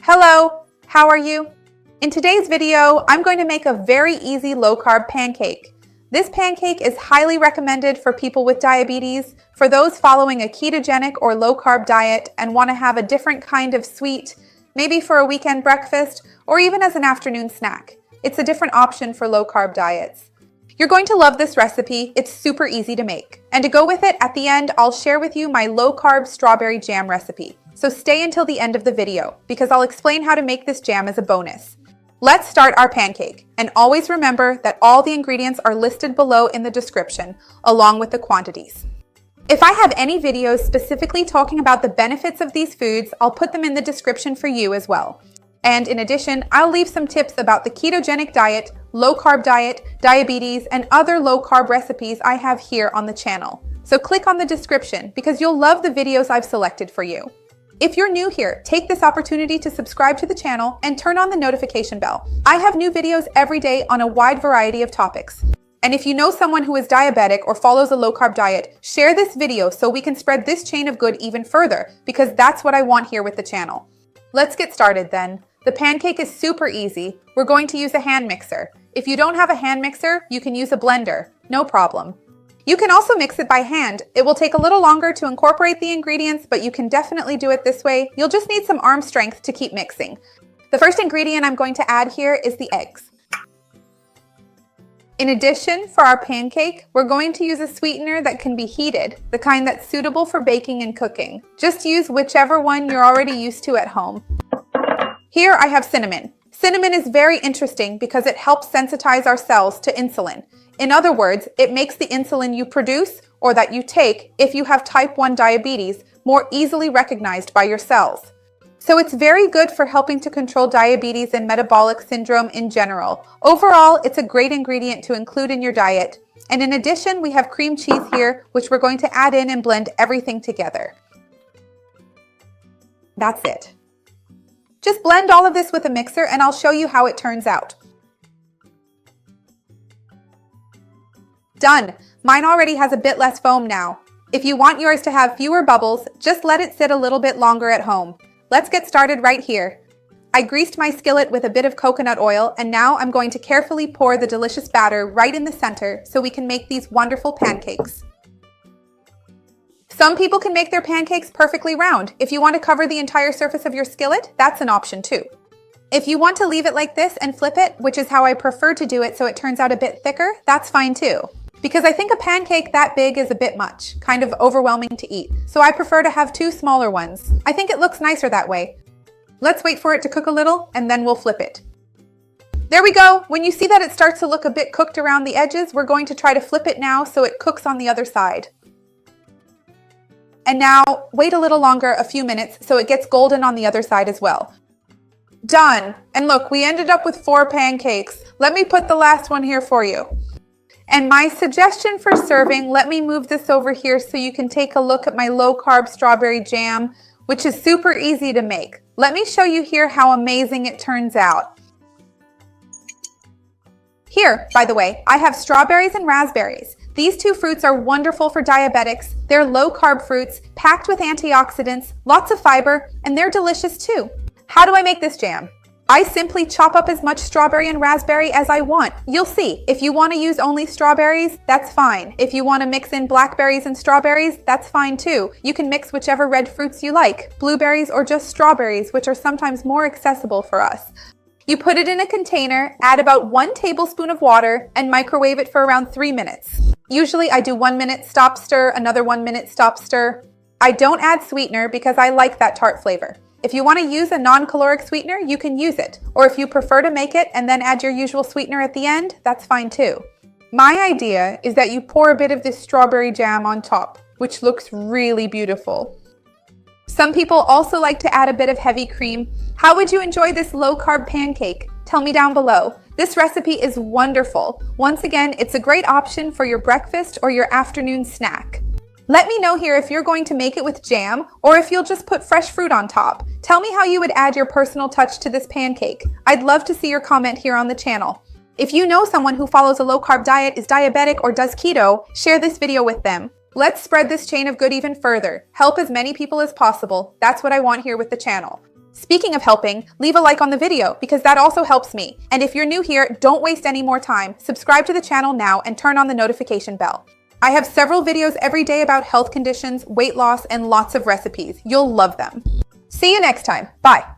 Hello, how are you? In today's video, I'm going to make a very easy low-carb pancake. This pancake is highly recommended for people with diabetes, for those following a ketogenic or low-carb diet and want to have a different kind of sweet, maybe for a weekend breakfast or even as an afternoon snack. It's a different option for low-carb diets. You're going to love this recipe. It's super easy to make. And to go with it, at the end, I'll share with you my low-carb strawberry jam recipe. So stay until the end of the video, because I'll explain how to make this jam as a bonus. Let's start our pancake, and always remember that all the ingredients are listed below in the description, along with the quantities. If I have any videos specifically talking about the benefits of these foods, I'll put them in the description for you as well. And in addition, I'll leave some tips about the ketogenic diet, low-carb diet, diabetes, and other low-carb recipes I have here on the channel. So click on the description because you'll love the videos I've selected for you. If you're new here, take this opportunity to subscribe to the channel and turn on the notification bell. I have new videos every day on a wide variety of topics. And if you know someone who is diabetic or follows a low-carb diet, share this video so we can spread this chain of good even further, because that's what I want here with the channel. Let's get started then. The pancake is super easy. We're going to use a hand mixer. If you don't have a hand mixer, you can use a blender. No problem. You can also mix it by hand. It will take a little longer to incorporate the ingredients, but you can definitely do it this way. You'll just need some arm strength to keep mixing. The first ingredient I'm going to add here is the eggs. In addition, for our pancake, we're going to use a sweetener that can be heated, the kind that's suitable for baking and cooking. Just use whichever one you're already used to at home. Here I have cinnamon. Cinnamon is very interesting because it helps sensitize our cells to insulin. In other words, it makes the insulin you produce or that you take if you have type 1 diabetes more easily recognized by your cells. So it's very good for helping to control diabetes and metabolic syndrome in general. Overall, it's a great ingredient to include in your diet. And in addition, we have cream cheese here, which we're going to add in and blend everything together. That's it. Just blend all of this with a mixer and I'll show you how it turns out. Done! Mine already has a bit less foam now. If you want yours to have fewer bubbles, just let it sit a little bit longer at home. Let's get started right here. I greased my skillet with a bit of coconut oil, and now I'm going to carefully pour the delicious batter right in the center so we can make these wonderful pancakes. Some people can make their pancakes perfectly round. If you want to cover the entire surface of your skillet, that's an option too. If you want to leave it like this and flip it, which is how I prefer to do it so it turns out a bit thicker, that's fine too. Because I think a pancake that big is a bit much, kind of overwhelming to eat. So I prefer to have two smaller ones. I think it looks nicer that way. Let's wait for it to cook a little and then we'll flip it. There we go. When you see that it starts to look a bit cooked around the edges, we're going to try to flip it now so it cooks on the other side. And now wait a little longer, a few minutes, so it gets golden on the other side as well. Done. And look, we ended up with 4 pancakes. Let me put the last one here for you. And my suggestion for serving, let me move this over here so you can take a look at my low-carb strawberry jam, which is super easy to make. Let me show you here how amazing it turns out. Here, by the way, I have strawberries and raspberries. These two fruits are wonderful for diabetics. They're low-carb fruits, packed with antioxidants, lots of fiber, and they're delicious too. How do I make this jam? I simply chop up as much strawberry and raspberry as I want. You'll see, if you want to use only strawberries, that's fine. If you want to mix in blackberries and strawberries, that's fine too. You can mix whichever red fruits you like, blueberries or just strawberries, which are sometimes more accessible for us. You put it in a container, add about 1 tablespoon of water, and microwave it for around 3 minutes. Usually I do 1 minute stop stir, another 1 minute stop stir. I don't add sweetener because I like that tart flavor. If you want to use a non-caloric sweetener, you can use it. Or if you prefer to make it and then add your usual sweetener at the end, that's fine too. My idea is that you pour a bit of this strawberry jam on top, which looks really beautiful. Some people also like to add a bit of heavy cream. How would you enjoy this low-carb pancake? Tell me down below. This recipe is wonderful. Once again, it's a great option for your breakfast or your afternoon snack. Let me know here if you're going to make it with jam or if you'll just put fresh fruit on top. Tell me how you would add your personal touch to this pancake. I'd love to see your comment here on the channel. If you know someone who follows a low-carb diet, is diabetic, or does keto, share this video with them. Let's spread this chain of good even further. Help as many people as possible. That's what I want here with the channel. Speaking of helping, leave a like on the video because that also helps me. And if you're new here, don't waste any more time. Subscribe to the channel now and turn on the notification bell. I have several videos every day about health conditions, weight loss, and lots of recipes. You'll love them. See you next time. Bye.